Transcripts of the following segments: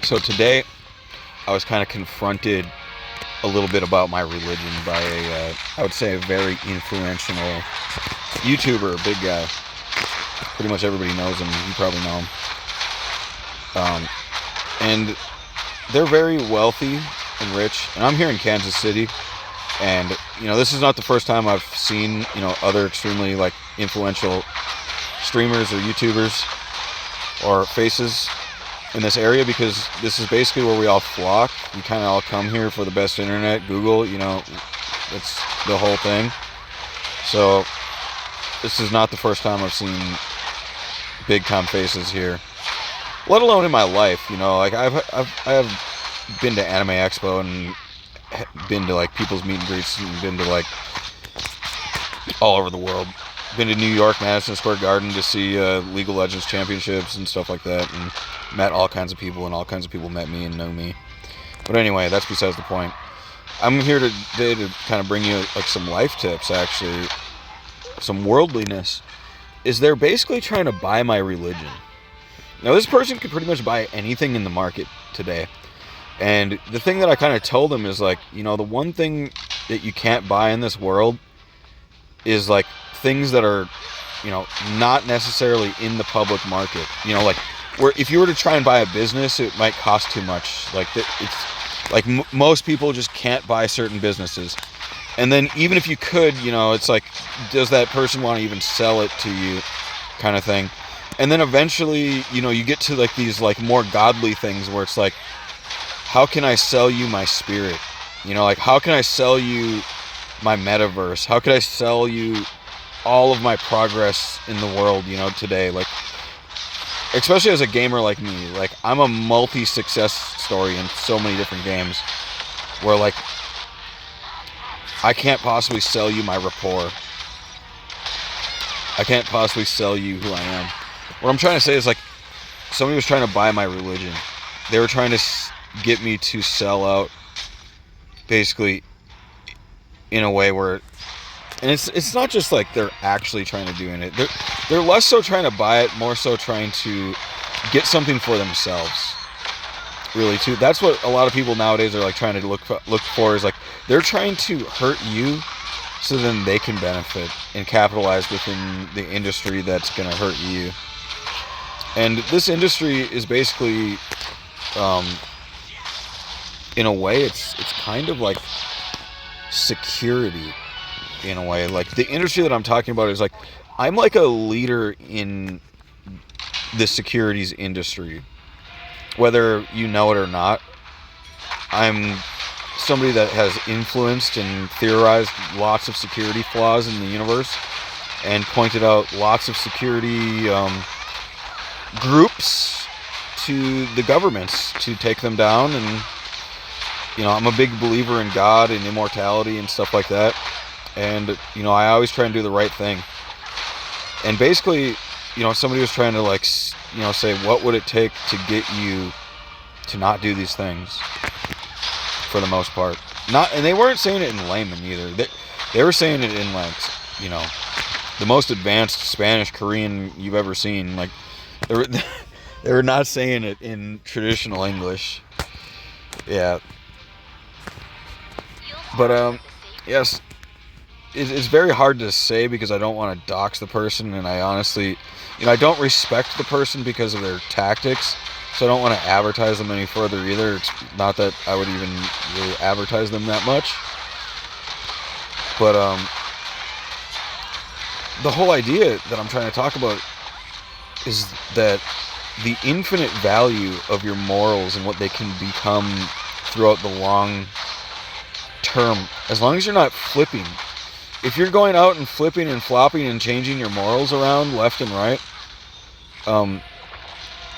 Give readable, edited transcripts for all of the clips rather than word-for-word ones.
So today, I was kind of confronted a little bit about my religion by I would say, a very influential YouTuber, a big guy. Pretty much everybody knows him. You probably know him. And they're very wealthy and rich. And I'm here in Kansas City. And, this is not the first time I've seen, other extremely, influential streamers or YouTubers or faces in this area, because this is basically where we all flock. We kind of all come here for the best internet. Google, it's the whole thing. So this is not the first time I've seen big time faces here, let alone in my life. I have been to Anime Expo and been to people's meet and greets and been to all over the world. Been to New York, Madison Square Garden to see League of Legends championships and stuff like that, and met all kinds of people, and all kinds of people met me and know me. But anyway, that's besides the point. I'm here today to kind of bring you some life tips, actually, some worldliness. Is they're basically trying to buy my religion. Now, this person could pretty much buy anything in the market today. And the thing that I kind of told them is the one thing that you can't buy in this world is things that are, not necessarily in the public market. Where if you were to try and buy a business, it might cost too much. Most people just can't buy certain businesses. And then even if you could, it's does that person want to even sell it to you, kind of thing. And then eventually, you get to these more godly things where it's how can I sell you my spirit? How can I sell you my metaverse? How could I sell you all of my progress in the world, today? Especially as a gamer like me, I'm a multi-success story in so many different games where I can't possibly sell you my rapport. I can't possibly sell you who I am. What I'm trying to say is somebody was trying to buy my religion. They were trying to get me to sell out, basically, in a way where, and it's not just they're actually trying to do it. They're less so trying to buy it, more so trying to get something for themselves. Really, too. That's what a lot of people nowadays are trying to look for is they're trying to hurt you so then they can benefit and capitalize within the industry that's going to hurt you. And this industry is basically, in a way, it's kind of like security. In a way, the industry that I'm talking about is I'm a leader in the securities industry, whether you know it or not. I'm somebody that has influenced and theorized lots of security flaws in the universe and pointed out lots of security groups to the governments to take them down. And I'm a big believer in God and immortality and stuff like that. And, I always try and do the right thing. And basically, somebody was trying to, say, what would it take to get you to not do these things, for the most part. And they weren't saying it in layman either. They were saying it in, the most advanced Spanish, Korean you've ever seen. They were not saying it in traditional English. Yeah. But, yes. It's very hard to say because I don't want to dox the person, and I honestly, I don't respect the person because of their tactics, so I don't want to advertise them any further either. It's not that I would even really advertise them that much. But the whole idea that I'm trying to talk about is that the infinite value of your morals and what they can become throughout the long term, as long as you're not flipping. If you're going out and flipping and flopping and changing your morals around left and right,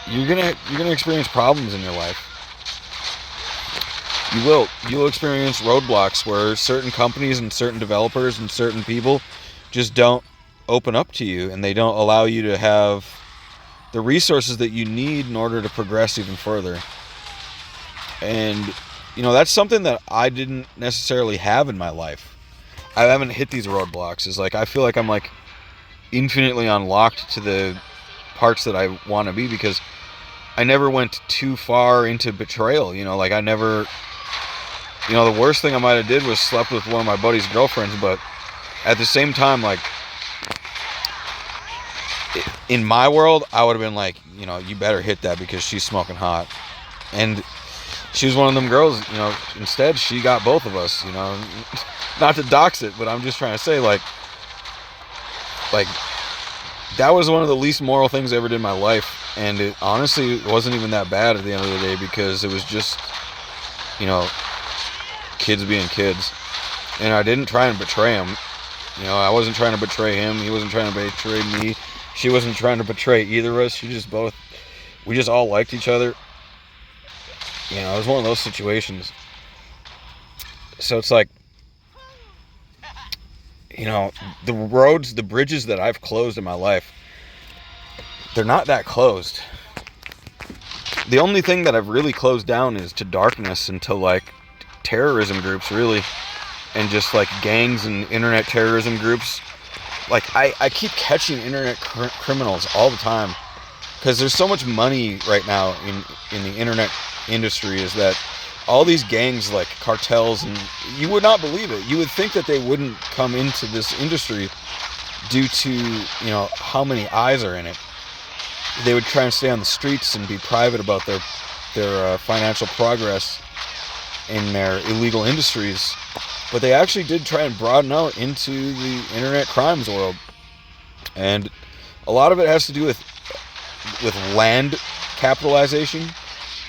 you're gonna experience problems in your life. You'll experience roadblocks where certain companies and certain developers and certain people just don't open up to you, and they don't allow you to have the resources that you need in order to progress even further. And that's something that I didn't necessarily have in my life. I haven't hit these roadblocks. It's I feel like I'm infinitely unlocked to the parts that I want to be, because I never went too far into betrayal. Like I never, the worst thing I might have did was slept with one of my buddy's girlfriends, but at the same time, like, in my world, I would have been like, you better hit that because she's smoking hot. And she was one of them girls, instead she got both of us, not to dox it, but I'm just trying to say, like, that was one of the least moral things I ever did in my life. And it honestly wasn't even that bad at the end of the day, because it was just, kids being kids. And I didn't try and betray him. I wasn't trying to betray him. He wasn't trying to betray me. She wasn't trying to betray either of us. We just all liked each other. It was one of those situations. So it's like, the bridges that I've closed in my life, they're not that closed. The only thing that I've really closed down is to darkness and to, like, terrorism groups, really. And just, like, gangs and internet terrorism groups. Like, I keep catching internet criminals all the time. Because there's so much money right now in the internet industry, is that all these gangs, like cartels, and you would not believe it. You would think that they wouldn't come into this industry due to, how many eyes are in it. They would try and stay on the streets and be private about their financial progress in their illegal industries. But they actually did try and broaden out into the internet crimes world. And a lot of it has to do with land capitalization.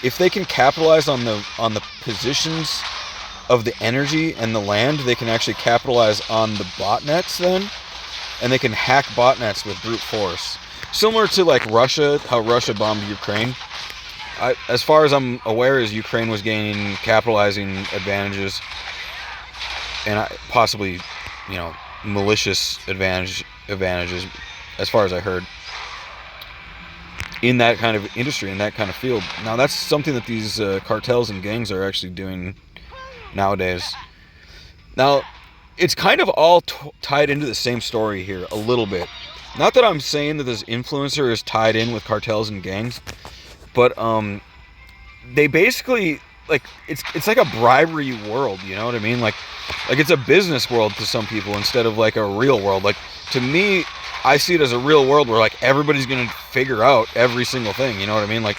If they can capitalize on the positions of the energy and the land, they can actually capitalize on the botnets then, and they can hack botnets with brute force. Similar to, like, Russia, how Russia bombed Ukraine. As far as I'm aware, is Ukraine was gaining capitalizing advantages, and possibly, malicious advantages, as far as I heard, in that kind of industry, in that kind of field. Now, that's something that these cartels and gangs are actually doing nowadays. Now, it's kind of all tied into the same story here, a little bit. Not that I'm saying that this influencer is tied in with cartels and gangs, but they basically, like, it's like a bribery world, you know what I mean? Like it's a business world to some people instead of, like, a real world. Like, to me, I see it as a real world where, like, everybody's gonna figure out every single thing, you know what I mean? Like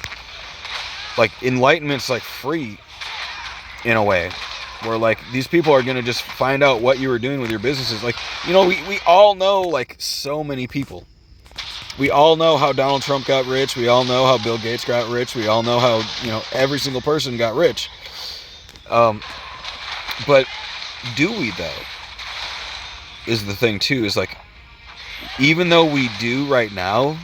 enlightenment's, like, free in a way, where, like, these people are gonna just find out what you were doing with your businesses. Like, we all know, like, so many people. We all know how Donald Trump got rich. We all know how Bill Gates got rich. We all know how, every single person got rich. But do we, though? Is the thing, too, is, like, even though we do right now,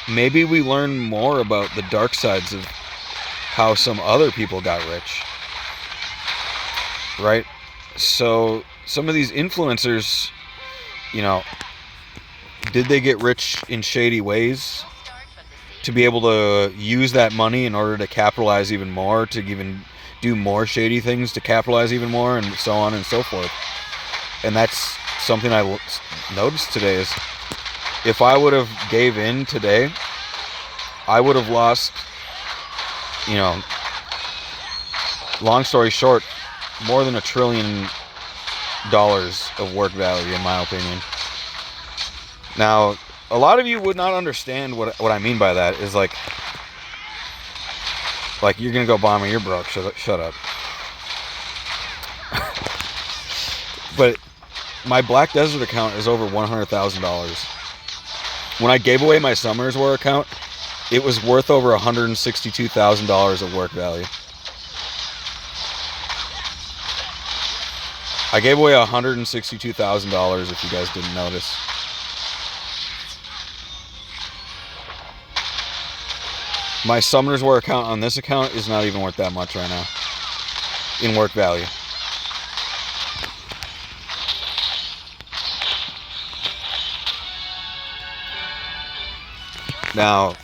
maybe we learn more about the dark sides of how some other people got rich. Right? So some of these influencers, did they get rich in shady ways to be able to use that money in order to capitalize even more, to even do more shady things to capitalize even more, and so on and so forth? And that's something I noticed today, is if I would have gave in today, I would have lost, long story short, more than $1 trillion of work value, in my opinion. Now, a lot of you would not understand what I mean by that. Is like you're gonna go bomb me, you're broke. Shut up. But my Black Desert account is over $100,000. When I gave away my Summer's War account, it was worth over $162,000 of work value. I gave away $162,000, if you guys didn't notice. My Summer's War account on this account is not even worth that much right now in work value. Now,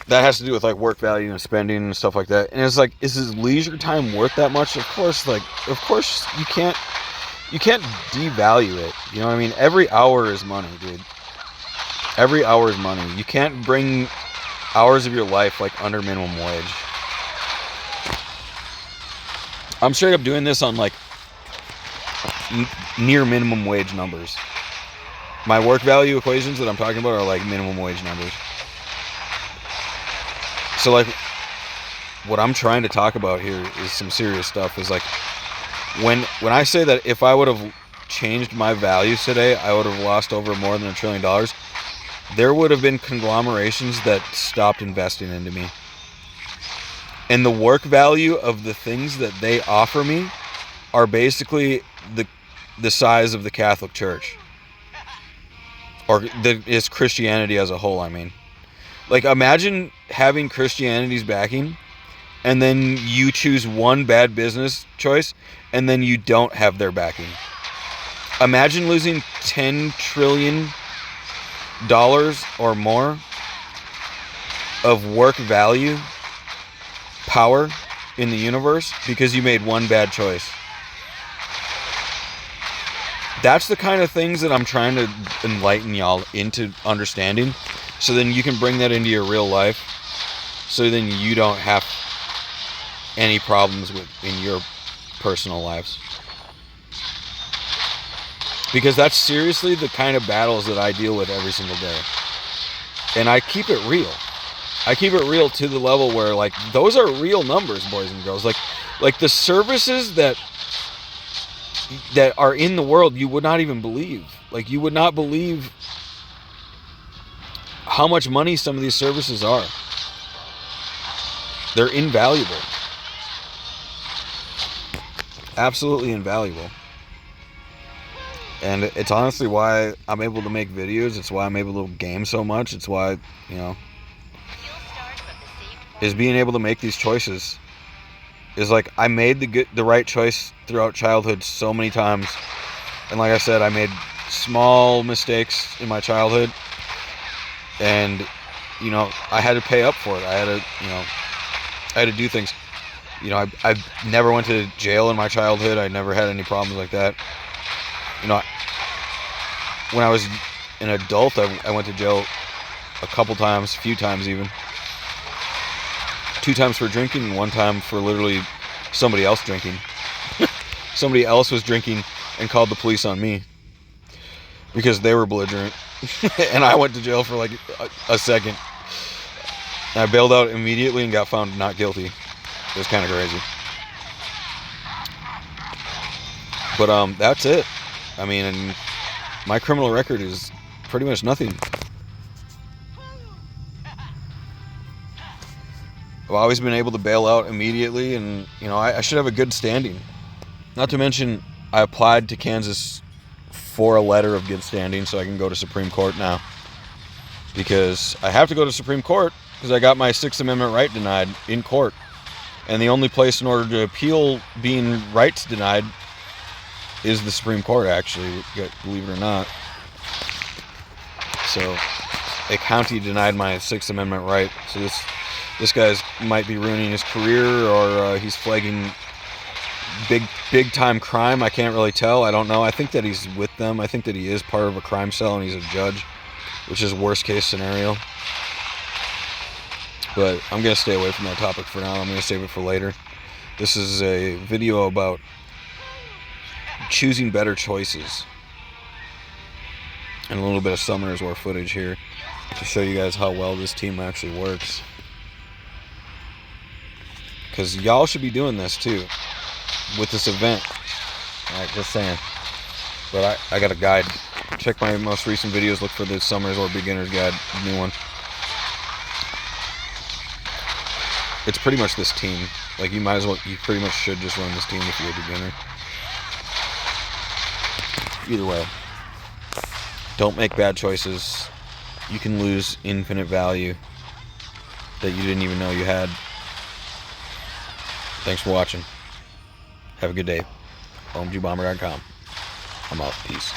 that has to do with, like, work value and spending and stuff like that. And it's like, is his leisure time worth that much? Of course you can't devalue it. You know what I mean? Every hour is money, dude. Every hour is money. You can't bring hours of your life like under minimum wage. I'm straight up doing this on like near minimum wage numbers. My work value equations that I'm talking about are like minimum wage numbers. So like what I'm trying to talk about here is some serious stuff. Is like when I say that if I would have changed my values today, I would have lost over more than $1 trillion. There would have been conglomerations that stopped investing into me. And the work value of the things that they offer me are basically the size of the Catholic Church. Or is Christianity as a whole, I mean. Like, imagine having Christianity's backing, and then you choose one bad business choice, and then you don't have their backing. Imagine losing $10 trillion or more of work value, power in the universe because you made one bad choice. That's the kind of things that I'm trying to enlighten y'all into understanding, so then you can bring that into your real life, so then you don't have any problems in your personal lives. Because that's seriously the kind of battles that I deal with every single day. And I keep it real. I keep it real to the level where, like, those are real numbers, boys and girls. Like the services that are in the world, you would not even believe. Like, you would not believe how much money some of these services are. They're invaluable. Absolutely invaluable. And it's honestly why I'm able to make videos. It's why I'm able to game so much. It's why, you know, is being able to make these choices. Is like, I made the right choice throughout childhood so many times. And like I said, I made small mistakes in my childhood. And, you know, I had to pay up for it. I had to do things. You know, I never went to jail in my childhood. I never had any problems like that. You know, when I was an adult, I went to jail a couple times, a few times even. 2 times for drinking and 1 time for literally somebody else drinking. Somebody else was drinking and called the police on me because they were belligerent. And I went to jail for like a second. And I bailed out immediately and got found not guilty. It was kind of crazy. But that's it. I mean, and my criminal record is pretty much nothing. I've always been able to bail out immediately, and, you know, I should have a good standing. Not to mention, I applied to Kansas for a letter of good standing so I can go to Supreme Court now. Because I have to go to Supreme Court because I got my 6th Amendment right denied in court. And the only place in order to appeal being rights denied is the Supreme Court, actually, believe it or not. So, a county denied my 6th Amendment right. So this guy's might be ruining his career, or he's flagging big time crime. I can't really tell. I don't know. I think that he's with them. I think that he is part of a crime cell and he's a judge, which is worst case scenario. But I'm going to stay away from that topic for now. I'm going to save it for later. This is a video about choosing better choices. And a little bit of Summoners War footage here to show you guys how well this team actually works. Because y'all should be doing this too with this event. Alright, just saying. But I got a guide. Check my most recent videos. Look for the Summoners War Beginner's Guide, new one. It's pretty much this team. Like, you pretty much should just run this team if you're a beginner. Either way, don't make bad choices. You can lose infinite value that you didn't even know you had. Thanks for watching. Have a good day. OMGBomber.com. I'm out. Peace.